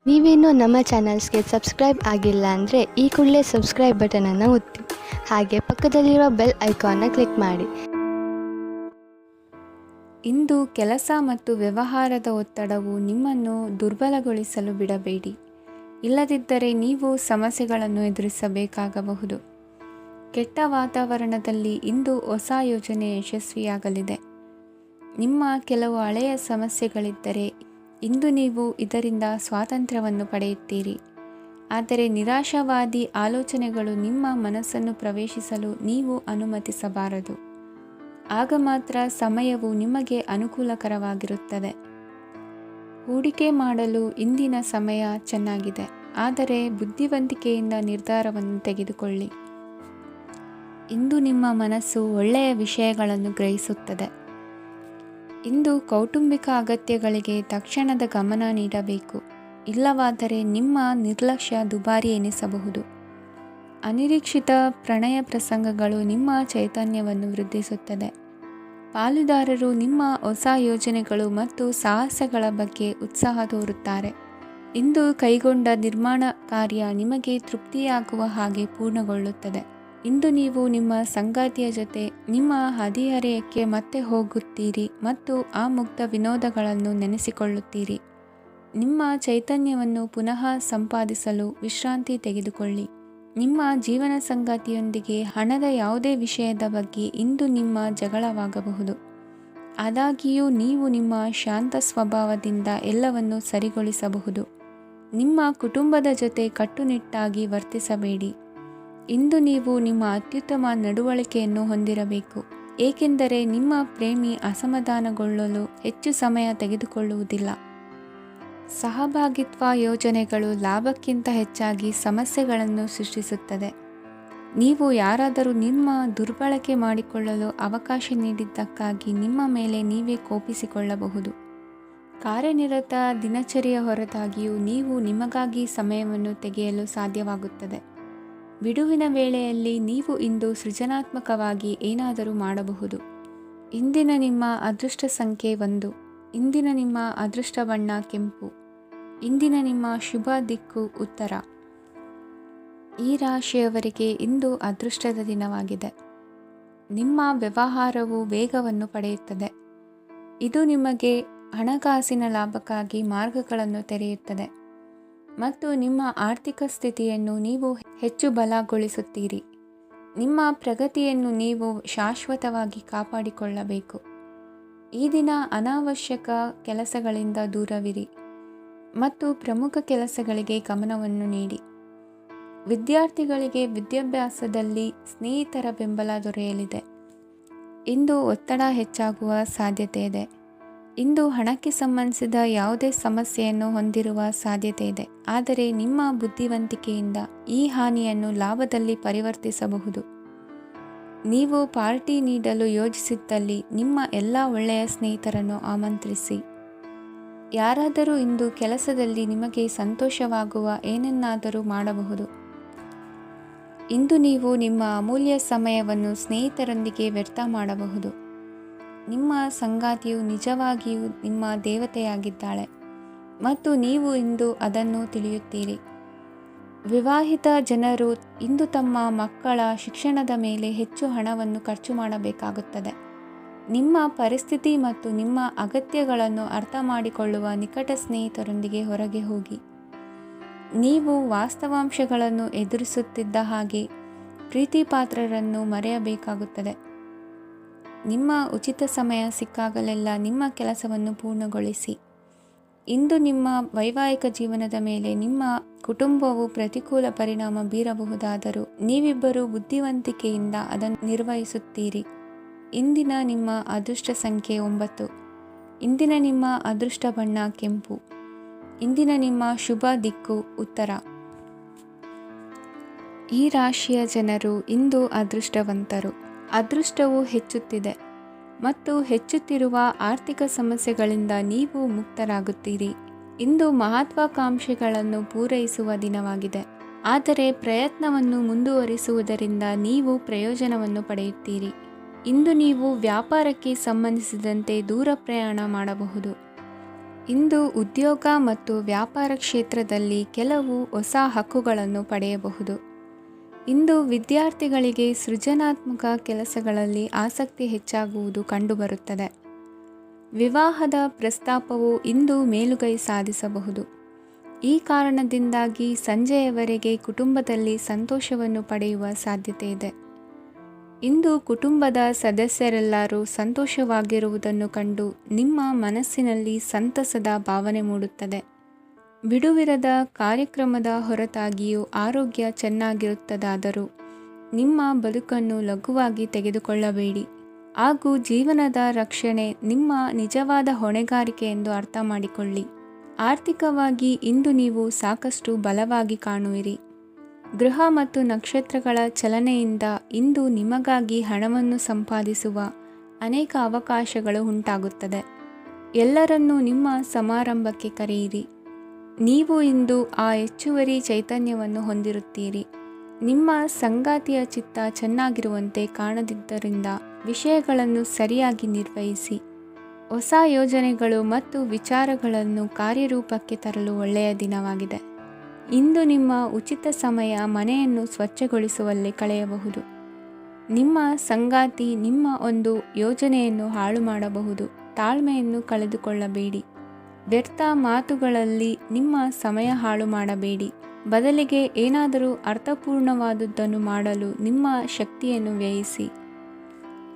ನೀವೇನೂ ನಮ್ಮ ಚಾನಲ್ಸ್ಗೆ ಸಬ್ಸ್ಕ್ರೈಬ್ ಆಗಿಲ್ಲ ಅಂದರೆ ಈ ಕೂಡಲೇ ಸಬ್ಸ್ಕ್ರೈಬ್ ಬಟನನ್ನು ಒತ್ತಿ, ಹಾಗೆ ಪಕ್ಕದಲ್ಲಿರುವ ಬೆಲ್ ಐಕಾನ್ನ ಕ್ಲಿಕ್ ಮಾಡಿ. ಇಂದು ಕೆಲಸ ಮತ್ತು ವ್ಯವಹಾರದ ಒತ್ತಡವು ನಿಮ್ಮನ್ನು ದುರ್ಬಲಗೊಳಿಸಲು ಬಿಡಬೇಡಿ. ಇಲ್ಲದಿದ್ದರೆ ನೀವು ಸಮಸ್ಯೆಗಳನ್ನು ಎದುರಿಸಬೇಕಾಗಬಹುದು. ಕೆಟ್ಟ ವಾತಾವರಣದಲ್ಲಿ ಇಂದು ಹೊಸ ಯೋಜನೆ ಯಶಸ್ವಿಯಾಗಲಿದೆ. ನಿಮ್ಮ ಕೆಲವು ಹಳೆಯ ಸಮಸ್ಯೆಗಳಿದ್ದರೆ ಇಂದು ನೀವು ಇದರಿಂದ ಸ್ವಾತಂತ್ರ್ಯವನ್ನು ಪಡೆಯುತ್ತೀರಿ. ಆದರೆ ನಿರಾಶಾವಾದಿ ಆಲೋಚನೆಗಳು ನಿಮ್ಮ ಮನಸ್ಸನ್ನು ಪ್ರವೇಶಿಸಲು ನೀವು ಅನುಮತಿಸಬಾರದು. ಆಗ ಮಾತ್ರ ಸಮಯವು ನಿಮಗೆ ಅನುಕೂಲಕರವಾಗಿರುತ್ತದೆ. ಹೂಡಿಕೆ ಮಾಡಲು ಇಂದಿನ ಸಮಯ ಚೆನ್ನಾಗಿದೆ, ಆದರೆ ಬುದ್ಧಿವಂತಿಕೆಯಿಂದ ನಿರ್ಧಾರವನ್ನು ತೆಗೆದುಕೊಳ್ಳಿ. ಇಂದು ನಿಮ್ಮ ಮನಸ್ಸು ಒಳ್ಳೆಯ ವಿಷಯಗಳನ್ನು ಗ್ರಹಿಸುತ್ತದೆ. ಇಂದು ಕೌಟುಂಬಿಕ ಅಗತ್ಯಗಳಿಗೆ ತಕ್ಷಣದ ಗಮನ ನೀಡಬೇಕು, ಇಲ್ಲವಾದರೆ ನಿಮ್ಮ ನಿರ್ಲಕ್ಷ್ಯ ದುಬಾರಿ ಎನಿಸಬಹುದು. ಅನಿರೀಕ್ಷಿತ ಪ್ರಣಯ ಪ್ರಸಂಗಗಳು ನಿಮ್ಮ ಚೈತನ್ಯವನ್ನು ವೃದ್ಧಿಸುತ್ತದೆ. ಪಾಲುದಾರರು ನಿಮ್ಮ ಹೊಸ ಯೋಜನೆಗಳು ಮತ್ತು ಸಾಹಸಗಳ ಬಗ್ಗೆ ಉತ್ಸಾಹ ತೋರುತ್ತಾರೆ. ಇಂದು ಕೈಗೊಂಡ ನಿರ್ಮಾಣ ಕಾರ್ಯ ನಿಮಗೆ ತೃಪ್ತಿಯಾಗುವ ಹಾಗೆ ಪೂರ್ಣಗೊಳ್ಳುತ್ತದೆ. ಇಂದು ನೀವು ನಿಮ್ಮ ಸಂಗಾತಿಯ ಜೊತೆ ನಿಮ್ಮ ಹದಿಹರೆಯಕ್ಕೆ ಮತ್ತೆ ಹೋಗುತ್ತೀರಿ ಮತ್ತು ಆ ಮುಗ್ಧ ವಿನೋದಗಳನ್ನು ನೆನೆಸಿಕೊಳ್ಳುತ್ತೀರಿ. ನಿಮ್ಮ ಚೈತನ್ಯವನ್ನು ಪುನಃ ಸಂಪಾದಿಸಲು ವಿಶ್ರಾಂತಿ ತೆಗೆದುಕೊಳ್ಳಿ. ನಿಮ್ಮ ಜೀವನ ಸಂಗಾತಿಯೊಂದಿಗೆ ಹಣದ ಯಾವುದೇ ವಿಷಯದ ಬಗ್ಗೆ ಇಂದು ನಿಮ್ಮ ಜಗಳವಾಗಬಹುದು. ಆದಾಗ್ಯೂ ನೀವು ನಿಮ್ಮ ಶಾಂತ ಸ್ವಭಾವದಿಂದ ಎಲ್ಲವನ್ನು ಸರಿಗೊಳಿಸಬಹುದು. ನಿಮ್ಮ ಕುಟುಂಬದ ಜೊತೆ ಕಟ್ಟುನಿಟ್ಟಾಗಿ ವರ್ತಿಸಬೇಡಿ. ಇಂದು ನೀವು ನಿಮ್ಮ ಅತ್ಯುತ್ತಮ ನಡವಳಿಕೆಯನ್ನು ಹೊಂದಿರಬೇಕು, ಏಕೆಂದರೆ ನಿಮ್ಮ ಪ್ರೇಮಿ ಅಸಮಾಧಾನಗೊಳ್ಳಲು ಹೆಚ್ಚು ಸಮಯ ತೆಗೆದುಕೊಳ್ಳುವುದಿಲ್ಲ. ಸಹಭಾಗಿತ್ವ ಯೋಜನೆಗಳು ಲಾಭಕ್ಕಿಂತ ಹೆಚ್ಚಾಗಿ ಸಮಸ್ಯೆಗಳನ್ನು ಸೃಷ್ಟಿಸುತ್ತದೆ. ನೀವು ಯಾರಾದರೂ ನಿಮ್ಮ ದುರ್ಬಳಕೆ ಮಾಡಿಕೊಳ್ಳಲು ಅವಕಾಶ ನೀಡಿದ್ದಕ್ಕಾಗಿ ನಿಮ್ಮ ಮೇಲೆ ನೀವೇ ಕೋಪಿಸಿಕೊಳ್ಳಬಹುದು. ಕಾರ್ಯನಿರತ ದಿನಚರಿಯ ಹೊರತಾಗಿಯೂ ನೀವು ನಿಮಗಾಗಿ ಸಮಯವನ್ನು ತೆಗೆಯಲು ಸಾಧ್ಯವಾಗುತ್ತದೆ. ಬಿಡುವಿನ ವೇಳೆಯಲ್ಲಿ ನೀವು ಇಂದು ಸೃಜನಾತ್ಮಕವಾಗಿ ಏನಾದರೂ ಮಾಡಬಹುದು. ಇಂದಿನ ನಿಮ್ಮ ಅದೃಷ್ಟ ಸಂಖ್ಯೆ 1. ಇಂದಿನ ನಿಮ್ಮ ಅದೃಷ್ಟ ಬಣ್ಣ ಕೆಂಪು. ಇಂದಿನ ನಿಮ್ಮ ಶುಭ ದಿಕ್ಕು ಉತ್ತರ. ಈ ರಾಶಿಯವರಿಗೆ ಇಂದು ಅದೃಷ್ಟದ ದಿನವಾಗಿದೆ. ನಿಮ್ಮ ವ್ಯವಹಾರವು ವೇಗವನ್ನು ಪಡೆಯುತ್ತದೆ. ಇದು ನಿಮಗೆ ಹಣಕಾಸಿನ ಲಾಭಕ್ಕಾಗಿ ಮಾರ್ಗಗಳನ್ನು ತೆರೆಯುತ್ತದೆ ಮತ್ತು ನಿಮ್ಮ ಆರ್ಥಿಕ ಸ್ಥಿತಿಯನ್ನು ನೀವು ಹೆಚ್ಚು ಬಲಗೊಳಿಸುತ್ತೀರಿ. ನಿಮ್ಮ ಪ್ರಗತಿಯನ್ನು ನೀವು ಶಾಶ್ವತವಾಗಿ ಕಾಪಾಡಿಕೊಳ್ಳಬೇಕು. ಈ ದಿನ ಅನಾವಶ್ಯಕ ಕೆಲಸಗಳಿಂದ ದೂರವಿರಿ ಮತ್ತು ಪ್ರಮುಖ ಕೆಲಸಗಳಿಗೆ ಗಮನವನ್ನು ನೀಡಿ. ವಿದ್ಯಾರ್ಥಿಗಳಿಗೆ ವಿದ್ಯಾಭ್ಯಾಸದಲ್ಲಿ ಸ್ನೇಹಿತರ ಬೆಂಬಲ ದೊರೆಯಲಿದೆ. ಇಂದು ಒತ್ತಡ ಹೆಚ್ಚಾಗುವ ಸಾಧ್ಯತೆ ಇದೆ. ಇಂದು ಹಣಕ್ಕೆ ಸಂಬಂಧಿಸಿದ ಯಾವುದೇ ಸಮಸ್ಯೆಯನ್ನು ಹೊಂದಿರುವ ಸಾಧ್ಯತೆ ಇದೆ, ಆದರೆ ನಿಮ್ಮ ಬುದ್ಧಿವಂತಿಕೆಯಿಂದ ಈ ಹಾನಿಯನ್ನು ಲಾಭದಲ್ಲಿ ಪರಿವರ್ತಿಸಬಹುದು. ನೀವು ಪಾರ್ಟಿ ನೀಡಲು ಯೋಜಿಸಿದ್ದಲ್ಲಿ ನಿಮ್ಮ ಎಲ್ಲ ಒಳ್ಳೆಯ ಸ್ನೇಹಿತರನ್ನು ಆಮಂತ್ರಿಸಿ. ಯಾರಾದರೂ ಇಂದು ಕೆಲಸದಲ್ಲಿ ನಿಮಗೆ ಸಂತೋಷವಾಗುವ ಏನನ್ನಾದರೂ ಮಾಡಬಹುದು. ಇಂದು ನೀವು ನಿಮ್ಮ ಅಮೂಲ್ಯ ಸಮಯವನ್ನು ಸ್ನೇಹಿತರೊಂದಿಗೆ ವ್ಯರ್ಥ ಮಾಡಬಹುದು. ನಿಮ್ಮ ಸಂಗಾತಿಯು ನಿಜವಾಗಿಯೂ ನಿಮ್ಮ ದೇವತೆಯಾಗಿದ್ದಾಳೆ ಮತ್ತು ನೀವು ಇಂದು ಅದನ್ನು ತಿಳಿಯುತ್ತೀರಿ. ವಿವಾಹಿತ ಜನರು ಇಂದು ತಮ್ಮ ಮಕ್ಕಳ ಶಿಕ್ಷಣದ ಮೇಲೆ ಹೆಚ್ಚು ಹಣವನ್ನು ಖರ್ಚು ಮಾಡಬೇಕಾಗುತ್ತದೆ. ನಿಮ್ಮ ಪರಿಸ್ಥಿತಿ ಮತ್ತು ನಿಮ್ಮ ಅಗತ್ಯಗಳನ್ನು ಅರ್ಥ ಮಾಡಿಕೊಳ್ಳುವ ನಿಕಟ ಸ್ನೇಹಿತರೊಂದಿಗೆ ಹೊರಗೆ ಹೋಗಿ. ನೀವು ವಾಸ್ತವಾಂಶಗಳನ್ನು ಎದುರಿಸುತ್ತಿದ್ದ ಹಾಗೆ ಪ್ರೀತಿಪಾತ್ರರನ್ನು ಮರೆಯಬೇಕಾಗುತ್ತದೆ. ನಿಮ್ಮ ಉಚಿತ ಸಮಯ ಸಿಕ್ಕಾಗಲೆಲ್ಲ ನಿಮ್ಮ ಕೆಲಸವನ್ನು ಪೂರ್ಣಗೊಳಿಸಿ. ಇಂದು ನಿಮ್ಮ ವೈವಾಹಿಕ ಜೀವನದ ಮೇಲೆ ನಿಮ್ಮ ಕುಟುಂಬವು ಪ್ರತಿಕೂಲ ಪರಿಣಾಮ ಬೀರಬಹುದಾದರೂ ನೀವಿಬ್ಬರೂ ಬುದ್ಧಿವಂತಿಕೆಯಿಂದ ಅದನ್ನು ನಿರ್ವಹಿಸುತ್ತೀರಿ. ಇಂದಿನ ನಿಮ್ಮ ಅದೃಷ್ಟ ಸಂಖ್ಯೆ 9. ಇಂದಿನ ನಿಮ್ಮ ಅದೃಷ್ಟ ಬಣ್ಣ ಕೆಂಪು. ಇಂದಿನ ನಿಮ್ಮ ಶುಭ ದಿಕ್ಕು ಉತ್ತರ. ಈ ರಾಶಿಯ ಜನರು ಇಂದು ಅದೃಷ್ಟವಂತರು. ಅದೃಷ್ಟವು ಹೆಚ್ಚುತ್ತಿದೆ ಮತ್ತು ಹೆಚ್ಚುತ್ತಿರುವ ಆರ್ಥಿಕ ಸಮಸ್ಯೆಗಳಿಂದ ನೀವು ಮುಕ್ತರಾಗುತ್ತೀರಿ. ಇಂದು ಮಹತ್ವಾಕಾಂಕ್ಷೆಗಳನ್ನು ಪೂರೈಸುವ ದಿನವಾಗಿದೆ, ಆದರೆ ಪ್ರಯತ್ನವನ್ನು ಮುಂದುವರಿಸುವುದರಿಂದ ನೀವು ಪ್ರಯೋಜನವನ್ನು ಪಡೆಯುತ್ತೀರಿ. ಇಂದು ನೀವು ವ್ಯಾಪಾರಕ್ಕೆ ಸಂಬಂಧಿಸಿದಂತೆ ದೂರ ಪ್ರಯಾಣ ಮಾಡಬಹುದು. ಇಂದು ಉದ್ಯೋಗ ಮತ್ತು ವ್ಯಾಪಾರ ಕ್ಷೇತ್ರದಲ್ಲಿ ಕೆಲವು ಹೊಸ ಹಕ್ಕುಗಳನ್ನು ಪಡೆಯಬಹುದು. ಇಂದು ವಿದ್ಯಾರ್ಥಿಗಳಿಗೆ ಸೃಜನಾತ್ಮಕ ಕೆಲಸಗಳಲ್ಲಿ ಆಸಕ್ತಿ ಹೆಚ್ಚಾಗುವುದು ಕಂಡುಬರುತ್ತದೆ. ವಿವಾಹದ ಪ್ರಸ್ತಾಪವು ಇಂದು ಮೇಲುಗೈ ಸಾಧಿಸಬಹುದು. ಈ ಕಾರಣದಿಂದಾಗಿ ಸಂಜೆಯವರೆಗೆ ಕುಟುಂಬದಲ್ಲಿ ಸಂತೋಷವನ್ನು ಪಡೆಯುವ ಸಾಧ್ಯತೆ ಇದೆ. ಇಂದು ಕುಟುಂಬದ ಸದಸ್ಯರೆಲ್ಲರೂ ಸಂತೋಷವಾಗಿರುವುದನ್ನು ಕಂಡು ನಿಮ್ಮ ಮನಸ್ಸಿನಲ್ಲಿ ಸಂತಸದ ಭಾವನೆ ಮೂಡುತ್ತದೆ. ಬಿಡುವಿರದ ಕಾರ್ಯಕ್ರಮದ ಹೊರತಾಗಿಯೂ ಆರೋಗ್ಯ ಚೆನ್ನಾಗಿರುತ್ತದಾದರೂ ನಿಮ್ಮ ಬದುಕನ್ನು ಲಘುವಾಗಿ ತೆಗೆದುಕೊಳ್ಳಬೇಡಿ ಹಾಗೂ ಜೀವನದ ರಕ್ಷಣೆ ನಿಮ್ಮ ನಿಜವಾದ ಹೊಣೆಗಾರಿಕೆ ಎಂದು ಅರ್ಥ ಮಾಡಿಕೊಳ್ಳಿ. ಆರ್ಥಿಕವಾಗಿ ಇಂದು ನೀವು ಸಾಕಷ್ಟು ಬಲವಾಗಿ ಕಾಣುವಿರಿ. ಗ್ರಹ ಮತ್ತು ನಕ್ಷತ್ರಗಳ ಚಲನೆಯಿಂದ ಇಂದು ನಿಮಗಾಗಿ ಹಣವನ್ನು ಸಂಪಾದಿಸುವ ಅನೇಕ ಅವಕಾಶಗಳು ಉಂಟಾಗುತ್ತದೆ. ಎಲ್ಲರನ್ನೂ ನಿಮ್ಮ ಸಮಾರಂಭಕ್ಕೆ ಕರೆಯಿರಿ. ನೀವು ಇಂದು ಆ ಹೆಚ್ಚುವರಿ ಚೈತನ್ಯವನ್ನು ಹೊಂದಿರುತ್ತೀರಿ. ನಿಮ್ಮ ಸಂಗಾತಿಯ ಚಿತ್ತ ಚೆನ್ನಾಗಿರುವಂತೆ ಕಾಣದಿದ್ದರಿಂದ ವಿಷಯಗಳನ್ನು ಸರಿಯಾಗಿ ನಿರ್ವಹಿಸಿ. ಹೊಸ ಯೋಜನೆಗಳು ಮತ್ತು ವಿಚಾರಗಳನ್ನು ಕಾರ್ಯರೂಪಕ್ಕೆ ತರಲು ಒಳ್ಳೆಯ ದಿನವಾಗಿದೆ. ಇಂದು ನಿಮ್ಮ ಉಚಿತ ಸಮಯ ಮನೆಯನ್ನು ಸ್ವಚ್ಛಗೊಳಿಸುವಲ್ಲಿ ಕಳೆಯಬಹುದು. ನಿಮ್ಮ ಸಂಗಾತಿ ನಿಮ್ಮ ಒಂದು ಯೋಜನೆಯನ್ನು ಹಾಳು ಮಾಡಬಹುದು. ತಾಳ್ಮೆಯನ್ನು ಕಳೆದುಕೊಳ್ಳಬೇಡಿ. ವ್ಯರ್ಥ ಮಾತುಗಳಲ್ಲಿ ನಿಮ್ಮ ಸಮಯ ಹಾಳು ಮಾಡಬೇಡಿ. ಬದಲಿಗೆ ಏನಾದರೂ ಅರ್ಥಪೂರ್ಣವಾದುದನ್ನು ಮಾಡಲು ನಿಮ್ಮ ಶಕ್ತಿಯನ್ನು ವ್ಯಯಿಸಿ.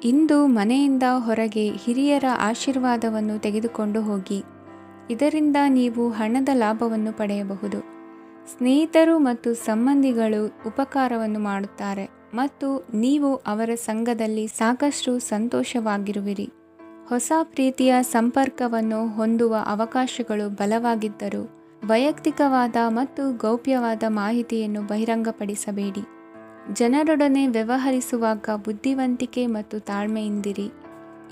ಇಂದು ಮನೆಯಿಂದ ಹೊರಗೆ ಹಿರಿಯರ ಆಶೀರ್ವಾದವನ್ನು ತೆಗೆದುಕೊಂಡು ಹೋಗಿ. ಇದರಿಂದ ನೀವು ಹಣದ ಲಾಭವನ್ನು ಪಡೆಯಬಹುದು. ಸ್ನೇಹಿತರು ಮತ್ತು ಸಂಬಂಧಿಗಳು ಉಪಕಾರವನ್ನು ಮಾಡುತ್ತಾರೆ ಮತ್ತು ನೀವು ಅವರ ಸಂಘದಲ್ಲಿ ಸಾಕಷ್ಟು ಸಂತೋಷವಾಗಿರುವಿರಿ. ಹೊಸ ಪ್ರೀತಿಯ ಸಂಪರ್ಕವನ್ನು ಹೊಂದುವ ಅವಕಾಶಗಳು ಬಲವಾಗಿದ್ದರೂ ವೈಯಕ್ತಿಕವಾದ ಮತ್ತು ಗೌಪ್ಯವಾದ ಮಾಹಿತಿಯನ್ನು ಬಹಿರಂಗಪಡಿಸಬೇಡಿ. ಜನರೊಡನೆ ವ್ಯವಹರಿಸುವಾಗ ಬುದ್ಧಿವಂತಿಕೆ ಮತ್ತು ತಾಳ್ಮೆಯಿಂದಿರಿ.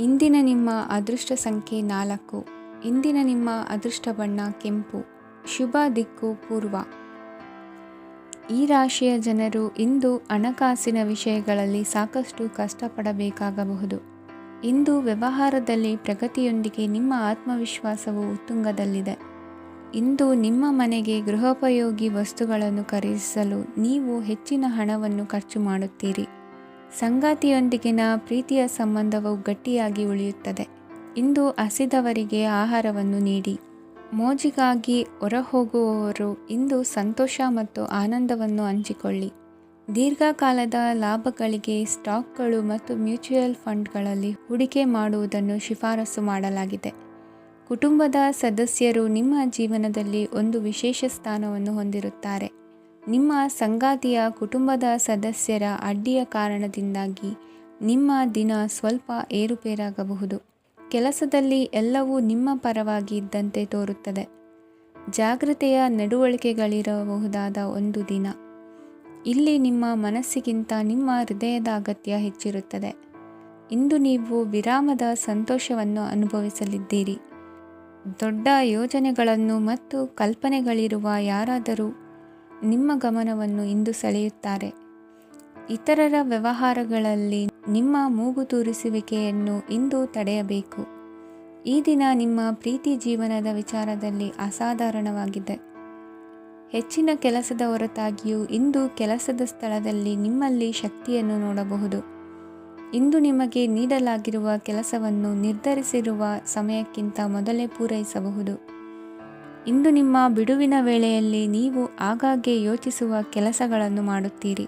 ಇಂದಿನ ನಿಮ್ಮ ಅದೃಷ್ಟ ಸಂಖ್ಯೆ 4. ಇಂದಿನ ನಿಮ್ಮ ಅದೃಷ್ಟ ಬಣ್ಣ ಕೆಂಪು. ಶುಭ ದಿಕ್ಕು ಪೂರ್ವ. ಈ ರಾಶಿಯ ಜನರು ಇಂದು ಹಣಕಾಸಿನ ವಿಷಯಗಳಲ್ಲಿ ಸಾಕಷ್ಟು ಕಷ್ಟಪಡಬೇಕಾಗಬಹುದು. ಇಂದು ವ್ಯವಹಾರದಲ್ಲಿ ಪ್ರಗತಿಯೊಂದಿಗೆ ನಿಮ್ಮ ಆತ್ಮವಿಶ್ವಾಸವು ಉತ್ತುಂಗದಲ್ಲಿದೆ. ಇಂದು ನಿಮ್ಮ ಮನೆಗೆ ಗೃಹೋಪಯೋಗಿ ವಸ್ತುಗಳನ್ನು ಖರೀದಿಸಲು ನೀವು ಹೆಚ್ಚಿನ ಹಣವನ್ನು ಖರ್ಚು ಮಾಡುತ್ತೀರಿ. ಸಂಗಾತಿಯೊಂದಿಗಿನ ಪ್ರೀತಿಯ ಸಂಬಂಧವು ಗಟ್ಟಿಯಾಗಿ ಉಳಿಯುತ್ತದೆ. ಇಂದು ಹಸಿದವರಿಗೆ ಆಹಾರವನ್ನು ನೀಡಿ. ಮೋಜಿಗಾಗಿ ಹೊರಹೋಗುವವರು ಇಂದು ಸಂತೋಷ ಮತ್ತು ಆನಂದವನ್ನು ಹಂಚಿಕೊಳ್ಳಿ. ದೀರ್ಘಕಾಲದ ಲಾಭಗಳಿಗೆ ಸ್ಟಾಕ್ಗಳು ಮತ್ತು ಮ್ಯೂಚುವಲ್ ಫಂಡ್ಗಳಲ್ಲಿ ಹೂಡಿಕೆ ಮಾಡುವುದನ್ನು ಶಿಫಾರಸು ಮಾಡಲಾಗಿದೆ. ಕುಟುಂಬದ ಸದಸ್ಯರು ನಿಮ್ಮ ಜೀವನದಲ್ಲಿ ಒಂದು ವಿಶೇಷ ಸ್ಥಾನವನ್ನು ಹೊಂದಿರುತ್ತಾರೆ. ನಿಮ್ಮ ಸಂಗಾತಿಯ ಕುಟುಂಬದ ಸದಸ್ಯರ ಅಡ್ಡಿಯ ಕಾರಣದಿಂದಾಗಿ ನಿಮ್ಮ ದಿನ ಸ್ವಲ್ಪ ಏರುಪೇರಾಗಬಹುದು. ಕೆಲಸದಲ್ಲಿ ಎಲ್ಲವೂ ನಿಮ್ಮ ಪರವಾಗಿ ಇದ್ದಂತೆ ತೋರುತ್ತದೆ. ಜಾಗ್ರತೆಯ ನಡವಳಿಕೆಗಳಿರಬಹುದಾದ ಒಂದು ದಿನ. ಇಲ್ಲಿ ನಿಮ್ಮ ಮನಸ್ಸಿಗಿಂತ ನಿಮ್ಮ ಹೃದಯದ ಅಗತ್ಯ ಹೆಚ್ಚಿರುತ್ತದೆ. ಇಂದು ನೀವು ವಿರಾಮದ ಸಂತೋಷವನ್ನು ಅನುಭವಿಸಲಿದ್ದೀರಿ. ದೊಡ್ಡ ಯೋಜನೆಗಳನ್ನು ಮತ್ತು ಕಲ್ಪನೆಗಳಿರುವ ಯಾರಾದರೂ ನಿಮ್ಮ ಗಮನವನ್ನು ಇಂದು ಸೆಳೆಯುತ್ತಾರೆ. ಇತರರ ವ್ಯವಹಾರಗಳಲ್ಲಿ ನಿಮ್ಮ ಮೂಗು ತೂರಿಸುವಿಕೆಯನ್ನು ಇಂದು ತಡೆಯಬೇಕು. ಈ ದಿನ ನಿಮ್ಮ ಪ್ರೀತಿ ಜೀವನದ ವಿಚಾರದಲ್ಲಿ ಅಸಾಧಾರಣವಾಗಿದೆ. ಹೆಚ್ಚಿನ ಕೆಲಸದ ಹೊರತಾಗಿಯೂ ಇಂದು ಕೆಲಸದ ಸ್ಥಳದಲ್ಲಿ ನಿಮ್ಮಲ್ಲಿ ಶಕ್ತಿಯನ್ನು ನೋಡಬಹುದು. ಇಂದು ನಿಮಗೆ ನೀಡಲಾಗಿರುವ ಕೆಲಸವನ್ನು ನಿರ್ಧರಿಸಿರುವ ಸಮಯಕ್ಕಿಂತ ಮೊದಲೇ ಪೂರೈಸಬಹುದು. ಇಂದು ನಿಮ್ಮ ಬಿಡುವಿನ ವೇಳೆಯಲ್ಲಿ ನೀವು ಆಗಾಗ್ಗೆ ಯೋಚಿಸುವ ಕೆಲಸಗಳನ್ನು ಮಾಡುತ್ತೀರಿ.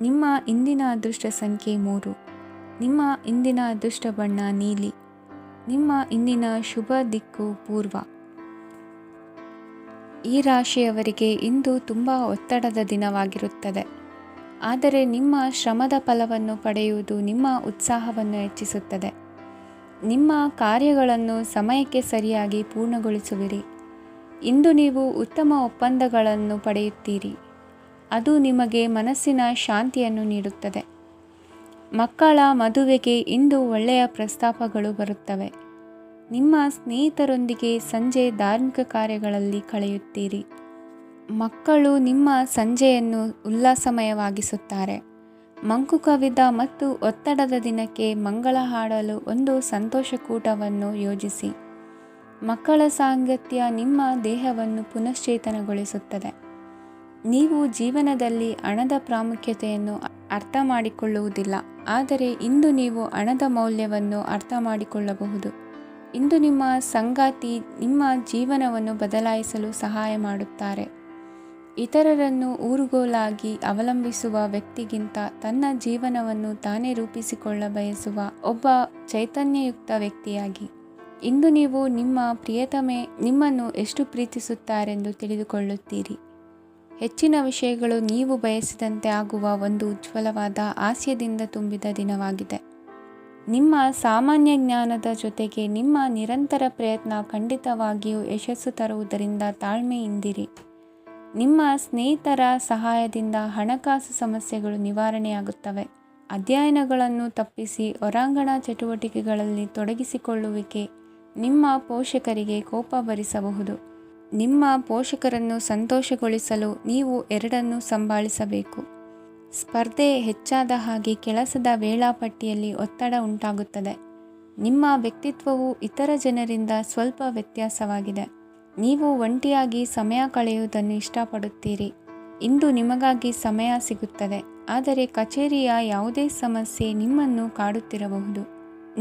ನಿಮ್ಮ ಇಂದಿನ ಅದೃಷ್ಟ ಸಂಖ್ಯೆ 3. ನಿಮ್ಮ ಇಂದಿನ ಅದೃಷ್ಟ ಬಣ್ಣ ನೀಲಿ. ನಿಮ್ಮ ಇಂದಿನ ಶುಭ ದಿಕ್ಕು ಪೂರ್ವ. ಈ ರಾಶಿಯವರಿಗೆ ಇಂದು ತುಂಬ ಒತ್ತಡದ ದಿನವಾಗಿರುತ್ತದೆ. ಆದರೆ ನಿಮ್ಮ ಶ್ರಮದ ಫಲವನ್ನು ಪಡೆಯುವುದು ನಿಮ್ಮ ಉತ್ಸಾಹವನ್ನು ಹೆಚ್ಚಿಸುತ್ತದೆ. ನಿಮ್ಮ ಕಾರ್ಯಗಳನ್ನು ಸಮಯಕ್ಕೆ ಸರಿಯಾಗಿ ಪೂರ್ಣಗೊಳಿಸುವಿರಿ. ಇಂದು ನೀವು ಉತ್ತಮ ಒಪ್ಪಂದಗಳನ್ನು ಪಡೆಯುತ್ತೀರಿ. ಅದು ನಿಮಗೆ ಮನಸ್ಸಿನ ಶಾಂತಿಯನ್ನು ನೀಡುತ್ತದೆ. ಮಕ್ಕಳ ಮದುವೆಗೆ ಇಂದು ಒಳ್ಳೆಯ ಪ್ರಸ್ತಾಪಗಳು ಬರುತ್ತವೆ. ನಿಮ್ಮ ಸ್ನೇಹಿತರೊಂದಿಗೆ ಸಂಜೆ ಧಾರ್ಮಿಕ ಕಾರ್ಯಗಳಲ್ಲಿ ಕಳೆಯುತ್ತೀರಿ. ಮಕ್ಕಳು ನಿಮ್ಮ ಸಂಜೆಯನ್ನು ಉಲ್ಲಾಸಮಯವಾಗಿಸುತ್ತಾರೆ. ಮಂಕು ಕವಿದ ಮತ್ತು ಒತ್ತಡದ ದಿನಕ್ಕೆ ಮಂಗಳ ಹಾಡಲು ಒಂದು ಸಂತೋಷಕೂಟವನ್ನು ಯೋಜಿಸಿ. ಮಕ್ಕಳ ಸಾಂಗತ್ಯ ನಿಮ್ಮ ದೇಹವನ್ನು ಪುನಶ್ಚೇತನಗೊಳಿಸುತ್ತದೆ. ನೀವು ಜೀವನದಲ್ಲಿ ಹಣದ ಪ್ರಾಮುಖ್ಯತೆಯನ್ನು ಅರ್ಥ ಮಾಡಿಕೊಳ್ಳುವುದಿಲ್ಲ, ಆದರೆ ಇಂದು ನೀವು ಹಣದ ಮೌಲ್ಯವನ್ನು ಅರ್ಥ ಮಾಡಿಕೊಳ್ಳಬಹುದು. ಇಂದು ನಿಮ್ಮ ಸಂಗಾತಿ ನಿಮ್ಮ ಜೀವನವನ್ನು ಬದಲಾಯಿಸಲು ಸಹಾಯ ಮಾಡುತ್ತಾರೆ. ಇತರರನ್ನು ಊರುಗೋಲಾಗಿ ಅವಲಂಬಿಸುವ ವ್ಯಕ್ತಿಗಿಂತ ತನ್ನ ಜೀವನವನ್ನು ತಾನೇ ರೂಪಿಸಿಕೊಳ್ಳ ಬಯಸುವ ಒಬ್ಬ ಚೈತನ್ಯಯುಕ್ತ ವ್ಯಕ್ತಿಯಾಗಿ ಇಂದು ನೀವು ನಿಮ್ಮ ಪ್ರಿಯತಮೆ ನಿಮ್ಮನ್ನು ಎಷ್ಟು ಪ್ರೀತಿಸುತ್ತಾರೆಂದು ತಿಳಿದುಕೊಳ್ಳುತ್ತೀರಿ. ಹೆಚ್ಚಿನ ವಿಷಯಗಳು ನೀವು ಬಯಸಿದಂತೆ ಆಗುವ ಒಂದು ಉಜ್ವಲವಾದ ಹಾಸ್ಯದಿಂದ ತುಂಬಿದ ದಿನವಾಗಿದೆ. ನಿಮ್ಮ ಸಾಮಾನ್ಯ ಜ್ಞಾನದ ಜೊತೆಗೆ ನಿಮ್ಮ ನಿರಂತರ ಪ್ರಯತ್ನ ಖಂಡಿತವಾಗಿಯೂ ಯಶಸ್ಸು ತರುವುದರಿಂದ ತಾಳ್ಮೆಯಿಂದಿರಿ. ನಿಮ್ಮ ಸ್ನೇಹಿತರ ಸಹಾಯದಿಂದ ಹಣಕಾಸು ಸಮಸ್ಯೆಗಳು ನಿವಾರಣೆಯಾಗುತ್ತವೆ. ಅಧ್ಯಯನಗಳನ್ನು ತಪ್ಪಿಸಿ ಹೊರಾಂಗಣ ಚಟುವಟಿಕೆಗಳಲ್ಲಿ ತೊಡಗಿಸಿಕೊಳ್ಳುವಿಕೆ ನಿಮ್ಮ ಪೋಷಕರಿಗೆ ಕೋಪ ಭರಿಸಬಹುದು. ನಿಮ್ಮ ಪೋಷಕರನ್ನು ಸಂತೋಷಗೊಳಿಸಲು ನೀವು ಎರಡನ್ನೂ ಸಂಭಾಳಿಸಬೇಕು. ಸ್ಪರ್ಧೆ ಹೆಚ್ಚಾದ ಹಾಗೆ ಕೆಲಸದ ವೇಳಾಪಟ್ಟಿಯಲ್ಲಿ ಒತ್ತಡ ಉಂಟಾಗುತ್ತದೆ. ನಿಮ್ಮ ವ್ಯಕ್ತಿತ್ವವು ಇತರ ಜನರಿಂದ ಸ್ವಲ್ಪ ವ್ಯತ್ಯಾಸವಾಗಿದೆ. ನೀವು ಒಂಟಿಯಾಗಿ ಸಮಯ ಕಳೆಯುವುದನ್ನು ಇಷ್ಟಪಡುತ್ತೀರಿ. ಇಂದು ನಿಮಗಾಗಿ ಸಮಯ ಸಿಗುತ್ತದೆ, ಆದರೆ ಕಚೇರಿಯ ಯಾವುದೇ ಸಮಸ್ಯೆ ನಿಮ್ಮನ್ನು ಕಾಡುತ್ತಿರಬಹುದು.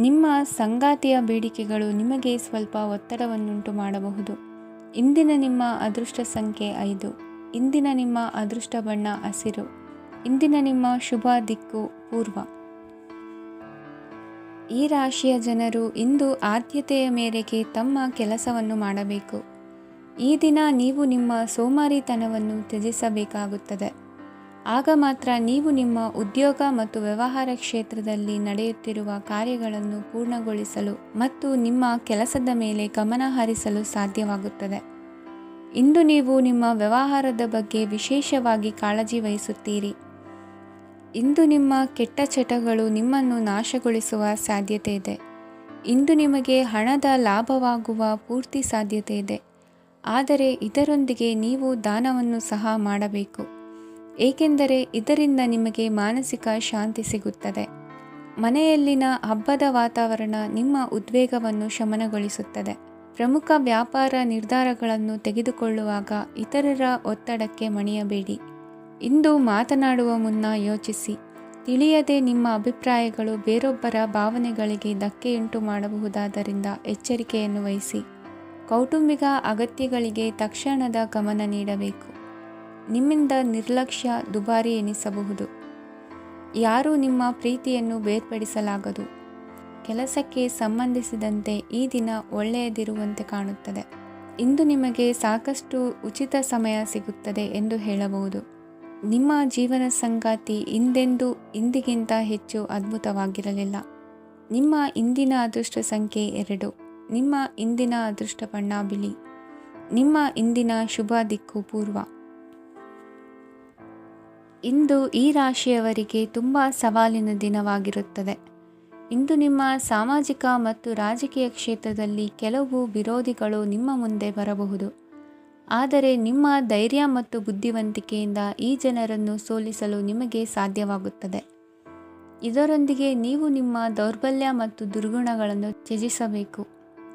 ನಿಮ್ಮ ಸಂಗಾತಿಯ ಬೇಡಿಕೆಗಳು ನಿಮಗೆ ಸ್ವಲ್ಪ ಒತ್ತಡವನ್ನುಂಟು ಮಾಡಬಹುದು. ಇಂದಿನ ನಿಮ್ಮ ಅದೃಷ್ಟ ಸಂಖ್ಯೆ 5. ಇಂದಿನ ನಿಮ್ಮ ಅದೃಷ್ಟ ಬಣ್ಣ ಹಸಿರು. ಇಂದಿನ ನಿಮ್ಮ ಶುಭ ದಿಕ್ಕು ಪೂರ್ವ. ಈ ರಾಶಿಯ ಜನರು ಇಂದು ಆದ್ಯತೆಯ ಮೇರೆಗೆ ತಮ್ಮ ಕೆಲಸವನ್ನು ಮಾಡಬೇಕು. ಈ ದಿನ ನೀವು ನಿಮ್ಮ ಸೋಮಾರಿತನವನ್ನು ತ್ಯಜಿಸಬೇಕಾಗುತ್ತದೆ. ಆಗ ಮಾತ್ರ ನೀವು ನಿಮ್ಮ ಉದ್ಯೋಗ ಮತ್ತು ವ್ಯವಹಾರ ಕ್ಷೇತ್ರದಲ್ಲಿ ನಡೆಯುತ್ತಿರುವ ಕಾರ್ಯಗಳನ್ನು ಪೂರ್ಣಗೊಳಿಸಲು ಮತ್ತು ನಿಮ್ಮ ಕೆಲಸದ ಮೇಲೆ ಗಮನ ಹರಿಸಲು ಸಾಧ್ಯವಾಗುತ್ತದೆ. ಇಂದು ನೀವು ನಿಮ್ಮ ವ್ಯವಹಾರದ ಬಗ್ಗೆ ವಿಶೇಷವಾಗಿ ಕಾಳಜಿ ವಹಿಸುತ್ತೀರಿ. ಇಂದು ನಿಮ್ಮ ಕೆಟ್ಟ ಚಟಗಳು ನಿಮ್ಮನ್ನು ನಾಶಗೊಳಿಸುವ ಸಾಧ್ಯತೆ ಇದೆ. ಇಂದು ನಿಮಗೆ ಹಣದ ಲಾಭವಾಗುವ ಪೂರ್ತಿ ಸಾಧ್ಯತೆ ಇದೆ, ಆದರೆ ಇದರೊಂದಿಗೆ ನೀವು ದಾನವನ್ನು ಸಹ ಮಾಡಬೇಕು, ಏಕೆಂದರೆ ಇದರಿಂದ ನಿಮಗೆ ಮಾನಸಿಕ ಶಾಂತಿ ಸಿಗುತ್ತದೆ. ಮನೆಯಲ್ಲಿನ ಹಬ್ಬದ ವಾತಾವರಣ ನಿಮ್ಮ ಉದ್ವೇಗವನ್ನು ಶಮನಗೊಳಿಸುತ್ತದೆ. ಪ್ರಮುಖ ವ್ಯಾಪಾರ ನಿರ್ಧಾರಗಳನ್ನು ತೆಗೆದುಕೊಳ್ಳುವಾಗ ಇತರರ ಒತ್ತಡಕ್ಕೆ ಮಣಿಯಬೇಡಿ. ಇಂದು ಮಾತನಾಡುವ ಮುನ್ನ ಯೋಚಿಸಿ. ತಿಳಿಯದೆ ನಿಮ್ಮ ಅಭಿಪ್ರಾಯಗಳು ಬೇರೊಬ್ಬರ ಭಾವನೆಗಳಿಗೆ ಧಕ್ಕೆಯುಂಟು ಮಾಡಬಹುದಾದ್ದರಿಂದ ಎಚ್ಚರಿಕೆಯನ್ನು ವಹಿಸಿ. ಕೌಟುಂಬಿಕ ಅಗತ್ಯಗಳಿಗೆ ತಕ್ಷಣದ ಗಮನ ನೀಡಬೇಕು. ನಿಮ್ಮಿಂದ ನಿರ್ಲಕ್ಷ್ಯ ದುಬಾರಿ ಎನಿಸಬಹುದು. ಯಾರೂ ನಿಮ್ಮ ಪ್ರೀತಿಯನ್ನು ಬೇರ್ಪಡಿಸಲಾಗದು. ಕೆಲಸಕ್ಕೆ ಸಂಬಂಧಿಸಿದಂತೆ ಈ ದಿನ ಒಳ್ಳೆಯದಿರುವಂತೆ ಕಾಣುತ್ತದೆ. ಇಂದು ನಿಮಗೆ ಸಾಕಷ್ಟು ಉಚಿತ ಸಮಯ ಸಿಗುತ್ತದೆ ಎಂದು ಹೇಳಬಹುದು. ನಿಮ್ಮ ಜೀವನ ಸಂಗಾತಿ ಇಂದೆಂದೂ ಇಂದಿಗಿಂತ ಹೆಚ್ಚು ಅದ್ಭುತವಾಗಿರಲಿಲ್ಲ. ನಿಮ್ಮ ಇಂದಿನ ಅದೃಷ್ಟ ಸಂಖ್ಯೆ 2. ನಿಮ್ಮ ಇಂದಿನ ಅದೃಷ್ಟ ಬಣ್ಣ ಬಿಳಿ. ನಿಮ್ಮ ಇಂದಿನ ಶುಭ ದಿಕ್ಕು ಪೂರ್ವ. ಇಂದು ಈ ರಾಶಿಯವರಿಗೆ ತುಂಬ ಸವಾಲಿನ ದಿನವಾಗಿರುತ್ತದೆ. ಇಂದು ನಿಮ್ಮ ಸಾಮಾಜಿಕ ಮತ್ತು ರಾಜಕೀಯ ಕ್ಷೇತ್ರದಲ್ಲಿ ಕೆಲವು ವಿರೋಧಿಗಳು ನಿಮ್ಮ ಮುಂದೆ ಬರಬಹುದು. ಆದರೆ ನಿಮ್ಮ ಧೈರ್ಯ ಮತ್ತು ಬುದ್ಧಿವಂತಿಕೆಯಿಂದ ಈ ಜನರನ್ನು ಸೋಲಿಸಲು ನಿಮಗೆ ಸಾಧ್ಯವಾಗುತ್ತದೆ. ಇದರೊಂದಿಗೆ ನೀವು ನಿಮ್ಮ ದೌರ್ಬಲ್ಯ ಮತ್ತು ದುರ್ಗುಣಗಳನ್ನು ತ್ಯಜಿಸಬೇಕು.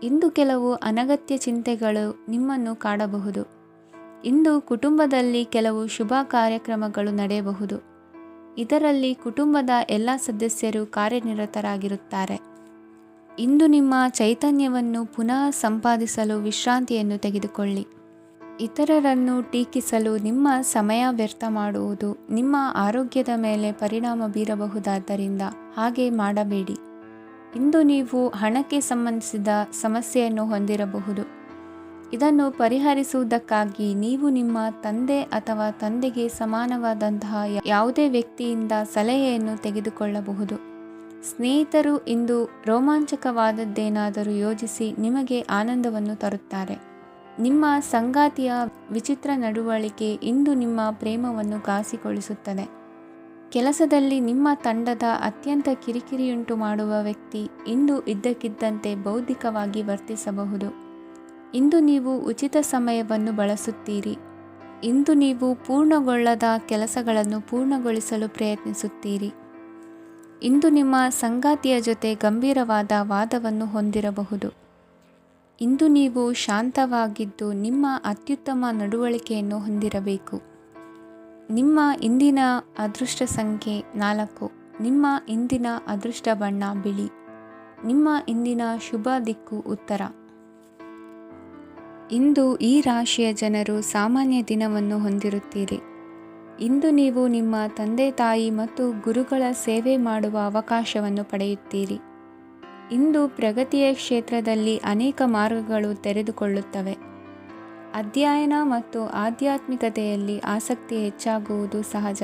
ಇಂದು ಕೆಲವು ಅನಗತ್ಯ ಚಿಂತೆಗಳು ನಿಮ್ಮನ್ನು ಕಾಡಬಹುದು. ಇಂದು ಕುಟುಂಬದಲ್ಲಿ ಕೆಲವು ಶುಭ ಕಾರ್ಯಕ್ರಮಗಳು ನಡೆಯಬಹುದು. ಇದರಲ್ಲಿ ಕುಟುಂಬದ ಎಲ್ಲ ಸದಸ್ಯರು ಕಾರ್ಯನಿರತರಾಗಿರುತ್ತಾರೆ. ಇಂದು ನಿಮ್ಮ ಚೈತನ್ಯವನ್ನು ಪುನಃ ಸಂಪಾದಿಸಲು ವಿಶ್ರಾಂತಿಯನ್ನು ತೆಗೆದುಕೊಳ್ಳಿ. ಇತರರನ್ನು ಟೀಕಿಸಲು ನಿಮ್ಮ ಸಮಯ ವ್ಯರ್ಥ ಮಾಡುವುದು ನಿಮ್ಮ ಆರೋಗ್ಯದ ಮೇಲೆ ಪರಿಣಾಮ ಬೀರಬಹುದಾದ್ದರಿಂದ ಹಾಗೆ ಮಾಡಬೇಡಿ. ಇಂದು ನೀವು ಹಣಕ್ಕೆ ಸಂಬಂಧಿಸಿದ ಸಮಸ್ಯೆಯನ್ನು ಹೊಂದಿರಬಹುದು. ಇದನ್ನು ಪರಿಹರಿಸುವುದಕ್ಕಾಗಿ ನೀವು ನಿಮ್ಮ ತಂದೆ ಅಥವಾ ತಂದೆಗೆ ಸಮಾನವಾದಂತಹ ಯಾವುದೇ ವ್ಯಕ್ತಿಯಿಂದ ಸಲಹೆಯನ್ನು ತೆಗೆದುಕೊಳ್ಳಬಹುದು. ಸ್ನೇಹಿತರು ಇಂದು ರೋಮಾಂಚಕವಾದದ್ದೇನಾದರೂ ಯೋಜಿಸಿ ನಿಮಗೆ ಆನಂದವನ್ನು ತರುತ್ತಾರೆ. ನಿಮ್ಮ ಸಂಗಾತಿಯ ವಿಚಿತ್ರ ನಡವಳಿಕೆ ಇಂದು ನಿಮ್ಮ ಪ್ರೇಮವನ್ನು ಘಾಸಿಗೊಳಿಸುತ್ತದೆ. ಕೆಲಸದಲ್ಲಿ ನಿಮ್ಮ ತಂಡದ ಅತ್ಯಂತ ಕಿರಿಕಿರಿಯುಂಟು ಮಾಡುವ ವ್ಯಕ್ತಿ ಇಂದು ಇದ್ದಕ್ಕಿದ್ದಂತೆ ಬೌದ್ಧಿಕವಾಗಿ ವರ್ತಿಸಬಹುದು. ಇಂದು ನೀವು ಉಚಿತ ಸಮಯವನ್ನು ಬಳಸುತ್ತೀರಿ. ಇಂದು ನೀವು ಪೂರ್ಣಗೊಳ್ಳದ ಕೆಲಸಗಳನ್ನು ಪೂರ್ಣಗೊಳಿಸಲು ಪ್ರಯತ್ನಿಸುತ್ತೀರಿ. ಇಂದು ನಿಮ್ಮ ಸಂಗಾತಿಯ ಜೊತೆ ಗಂಭೀರವಾದ ವಾದವನ್ನು ಹೊಂದಿರಬಹುದು. ಇಂದು ನೀವು ಶಾಂತವಾಗಿದ್ದು ನಿಮ್ಮ ಅತ್ಯುತ್ತಮ ನಡವಳಿಕೆಯನ್ನು ಹೊಂದಿರಬೇಕು. ನಿಮ್ಮ ಇಂದಿನ ಅದೃಷ್ಟ ಸಂಖ್ಯೆ 4. ನಿಮ್ಮ ಇಂದಿನ ಅದೃಷ್ಟ ಬಣ್ಣ ಬಿಳಿ. ನಿಮ್ಮ ಇಂದಿನ ಶುಭ ದಿಕ್ಕು ಉತ್ತರ. ಇಂದು ಈ ರಾಶಿಯ ಜನರು ಸಾಮಾನ್ಯ ದಿನವನ್ನು ಹೊಂದಿರುತ್ತೀರಿ. ಇಂದು ನೀವು ನಿಮ್ಮ ತಂದೆ ತಾಯಿ ಮತ್ತು ಗುರುಗಳ ಸೇವೆ ಮಾಡುವ ಅವಕಾಶವನ್ನು ಪಡೆಯುತ್ತೀರಿ. ಇಂದು ಪ್ರಗತಿಯ ಕ್ಷೇತ್ರದಲ್ಲಿ ಅನೇಕ ಮಾರ್ಗಗಳು ತೆರೆದುಕೊಳ್ಳುತ್ತವೆ. ಅಧ್ಯಯನ ಮತ್ತು ಆಧ್ಯಾತ್ಮಿಕತೆಯಲ್ಲಿ ಆಸಕ್ತಿ ಹೆಚ್ಚಾಗುವುದು ಸಹಜ.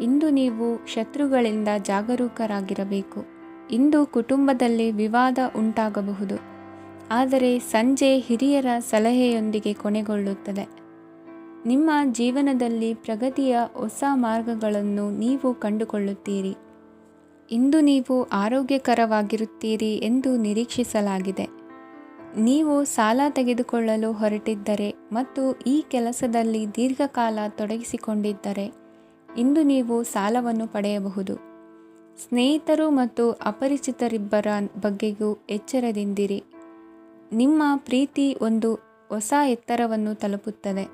ಇಂದು ನೀವು ಶತ್ರುಗಳಿಂದ ಜಾಗರೂಕರಾಗಿರಬೇಕು. ಇಂದು ಕುಟುಂಬದಲ್ಲಿ ವಿವಾದ ಉಂಟಾಗಬಹುದು, ಆದರೆ ಸಂಜೆ ಹಿರಿಯರ ಸಲಹೆಯೊಂದಿಗೆ ಕೊನೆಗೊಳ್ಳುತ್ತದೆ. ನಿಮ್ಮ ಜೀವನದಲ್ಲಿ ಪ್ರಗತಿಯ ಹೊಸ ಮಾರ್ಗಗಳನ್ನು ನೀವು ಕಂಡುಕೊಳ್ಳುತ್ತೀರಿ. ಇಂದು ನೀವು ಆರೋಗ್ಯಕರವಾಗಿರುತ್ತೀರಿ ಎಂದು ನಿರೀಕ್ಷಿಸಲಾಗಿದೆ. ನೀವು ಸಾಲ ತೆಗೆದುಕೊಳ್ಳಲು ಹೊರಟಿದ್ದರೆ ಮತ್ತು ಈ ಕೆಲಸದಲ್ಲಿ ದೀರ್ಘಕಾಲ ತೊಡಗಿಸಿಕೊಂಡಿದ್ದರೆ ಇಂದು ನೀವು ಸಾಲವನ್ನು ಪಡೆಯಬಹುದು. ಸ್ನೇಹಿತರು ಮತ್ತು ಅಪರಿಚಿತರಿಬ್ಬರ ಬಗ್ಗೆಯೂ ಎಚ್ಚರದಿಂದಿರಿ. ನಿಮ್ಮ ಪ್ರೀತಿ ಒಂದು ಹೊಸ ಎತ್ತರವನ್ನು ತಲುಪುತ್ತದೆ.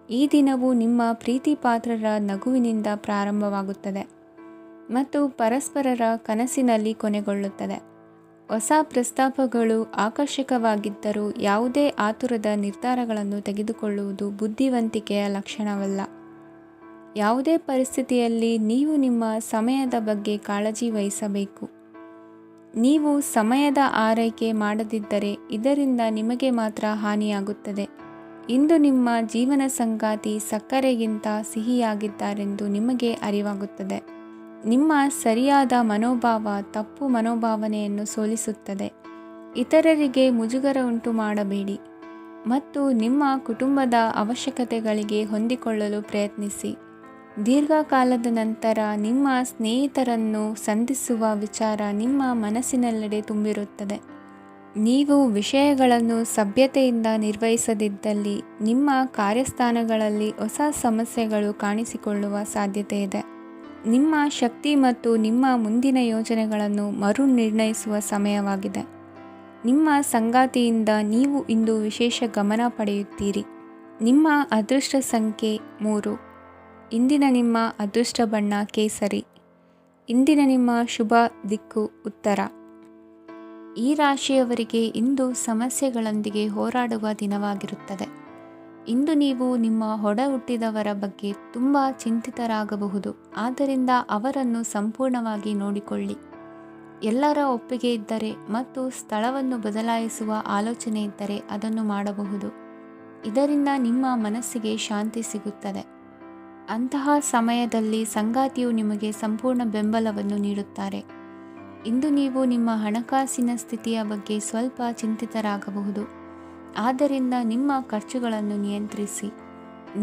ಈ ದಿನವು ನಿಮ್ಮ ಪ್ರೀತಿ ಪಾತ್ರರ ನಗುವಿನಿಂದ ಪ್ರಾರಂಭವಾಗುತ್ತದೆ ಮತ್ತು ಪರಸ್ಪರರ ಕನಸಿನಲ್ಲಿ ಕೊನೆಗೊಳ್ಳುತ್ತದೆ. ಹೊಸ ಪ್ರಸ್ತಾಪಗಳು ಆಕರ್ಷಕವಾಗಿದ್ದರೂ ಯಾವುದೇ ಆತುರದ ನಿರ್ಧಾರಗಳನ್ನು ತೆಗೆದುಕೊಳ್ಳುವುದು ಬುದ್ಧಿವಂತಿಕೆಯ ಲಕ್ಷಣವಲ್ಲ. ಯಾವುದೇ ಪರಿಸ್ಥಿತಿಯಲ್ಲಿ ನೀವು ನಿಮ್ಮ ಸಮಯದ ಬಗ್ಗೆ ಕಾಳಜಿ ವಹಿಸಬೇಕು. ನೀವು ಸಮಯದ ಆರೈಕೆ ಮಾಡದಿದ್ದರೆ ಇದರಿಂದ ನಿಮಗೆ ಮಾತ್ರ ಹಾನಿಯಾಗುತ್ತದೆ. ಇಂದು ನಿಮ್ಮ ಜೀವನ ಸಂಗಾತಿ ಸಕ್ಕರೆಗಿಂತ ಸಿಹಿಯಾಗಿದ್ದಾರೆಂದು ನಿಮಗೆ ಅರಿವಾಗುತ್ತದೆ. ನಿಮ್ಮ ಸರಿಯಾದ ಮನೋಭಾವ ತಪ್ಪು ಮನೋಭಾವನೆಯನ್ನು ಸೋಲಿಸುತ್ತದೆ. ಇತರರಿಗೆ ಮುಜುಗರ ಉಂಟು ಮಾಡಬೇಡಿ ಮತ್ತು ನಿಮ್ಮ ಕುಟುಂಬದ ಅವಶ್ಯಕತೆಗಳಿಗೆ ಹೊಂದಿಕೊಳ್ಳಲು ಪ್ರಯತ್ನಿಸಿ. ದೀರ್ಘಕಾಲದ ನಂತರ ನಿಮ್ಮ ಸ್ನೇಹಿತರನ್ನು ಸಂಧಿಸುವ ವಿಚಾರ ನಿಮ್ಮ ಮನಸ್ಸಿನೆಲ್ಲೆಡೆ ತುಂಬಿರುತ್ತದೆ. ನೀವು ವಿಷಯಗಳನ್ನು ಸಭ್ಯತೆಯಿಂದ ನಿರ್ವಹಿಸದಿದ್ದಲ್ಲಿ ನಿಮ್ಮ ಕಾರ್ಯಸ್ಥಾನಗಳಲ್ಲಿ ಹೊಸ ಸಮಸ್ಯೆಗಳು ಕಾಣಿಸಿಕೊಳ್ಳುವ ಸಾಧ್ಯತೆ ಇದೆ. ನಿಮ್ಮ ಶಕ್ತಿ ಮತ್ತು ನಿಮ್ಮ ಮುಂದಿನ ಯೋಜನೆಗಳನ್ನು ಮರು ನಿರ್ಣಯಿಸುವ ಸಮಯವಾಗಿದೆ. ನಿಮ್ಮ ಸಂಗಾತಿಯಿಂದ ನೀವು ಇಂದು ವಿಶೇಷ ಗಮನ ಪಡೆಯುತ್ತೀರಿ. ನಿಮ್ಮ ಅದೃಷ್ಟ ಸಂಖ್ಯೆ 3. ಇಂದಿನ ನಿಮ್ಮ ಅದೃಷ್ಟ ಬಣ್ಣ ಕೇಸರಿ. ಇಂದಿನ ನಿಮ್ಮ ಶುಭ ದಿಕ್ಕು ಉತ್ತರ. ಈ ರಾಶಿಯವರಿಗೆ ಇಂದು ಸಮಸ್ಯೆಗಳೊಂದಿಗೆ ಹೋರಾಡುವ ದಿನವಾಗಿರುತ್ತದೆ. ಇಂದು ನೀವು ನಿಮ್ಮ ಒಡ ಹುಟ್ಟಿದವರ ಬಗ್ಗೆ ತುಂಬ ಚಿಂತಿತರಾಗಬಹುದು. ಆದ್ದರಿಂದ ಅವರನ್ನು ಸಂಪೂರ್ಣವಾಗಿ ನೋಡಿಕೊಳ್ಳಿ. ಎಲ್ಲರ ಒಪ್ಪಿಗೆ ಇದ್ದರೆ ಮತ್ತು ಸ್ಥಳವನ್ನು ಬದಲಾಯಿಸುವ ಆಲೋಚನೆ ಇದ್ದರೆ ಅದನ್ನು ಮಾಡಬಹುದು. ಇದರಿಂದ ನಿಮ್ಮ ಮನಸ್ಸಿಗೆ ಶಾಂತಿ ಸಿಗುತ್ತದೆ. ಅಂತಹ ಸಮಯದಲ್ಲಿ ಸಂಗಾತಿಯು ನಿಮಗೆ ಸಂಪೂರ್ಣ ಬೆಂಬಲವನ್ನು ನೀಡುತ್ತಾರೆ. ಇಂದು ನೀವು ನಿಮ್ಮ ಹಣಕಾಸಿನ ಸ್ಥಿತಿಯ ಬಗ್ಗೆ ಸ್ವಲ್ಪ ಚಿಂತಿತರಾಗಬಹುದು. ಆದ್ದರಿಂದ ನಿಮ್ಮ ಖರ್ಚುಗಳನ್ನು ನಿಯಂತ್ರಿಸಿ.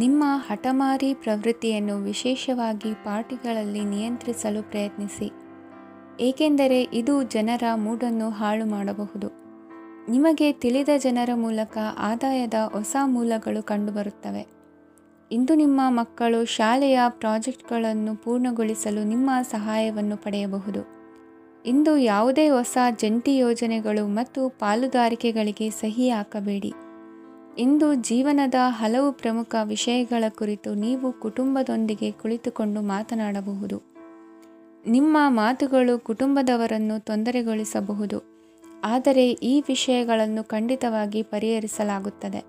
ನಿಮ್ಮ ಹಠಮಾರಿ ಪ್ರವೃತ್ತಿಯನ್ನು ವಿಶೇಷವಾಗಿ ಪಾರ್ಟಿಗಳಲ್ಲಿ ನಿಯಂತ್ರಿಸಲು ಪ್ರಯತ್ನಿಸಿ, ಏಕೆಂದರೆ ಇದು ಜನರ ಮೂಡನ್ನು ಹಾಳು ಮಾಡಬಹುದು. ನಿಮಗೆ ತಿಳಿದ ಜನರ ಮೂಲಕ ಆದಾಯದ ಹೊಸ ಮೂಲಗಳು ಕಂಡುಬರುತ್ತವೆ. ಇಂದು ನಿಮ್ಮ ಮಕ್ಕಳು ಶಾಲೆಯ ಪ್ರಾಜೆಕ್ಟ್ಗಳನ್ನು ಪೂರ್ಣಗೊಳಿಸಲು ನಿಮ್ಮ ಸಹಾಯವನ್ನು ಪಡೆಯಬಹುದು. ಇಂದು ಯಾವುದೇ ಹೊಸ ಜಂಟಿ ಯೋಜನೆಗಳು ಮತ್ತು ಪಾಲುದಾರಿಕೆಗಳಿಗೆ ಸಹಿ ಹಾಕಬೇಡಿ. ಇಂದು ಜೀವನದ ಹಲವು ಪ್ರಮುಖ ವಿಷಯಗಳ ಕುರಿತು ನೀವು ಕುಟುಂಬದೊಂದಿಗೆ ಕುಳಿತುಕೊಂಡು ಮಾತನಾಡಬಹುದು. ನಿಮ್ಮ ಮಾತುಗಳು ಕುಟುಂಬದವರನ್ನು ತೊಂದರೆಗೊಳಿಸಬಹುದು, ಆದರೆ ಈ ವಿಷಯಗಳನ್ನು ಖಂಡಿತವಾಗಿ ಪರಿಹರಿಸಲಾಗುತ್ತದೆ.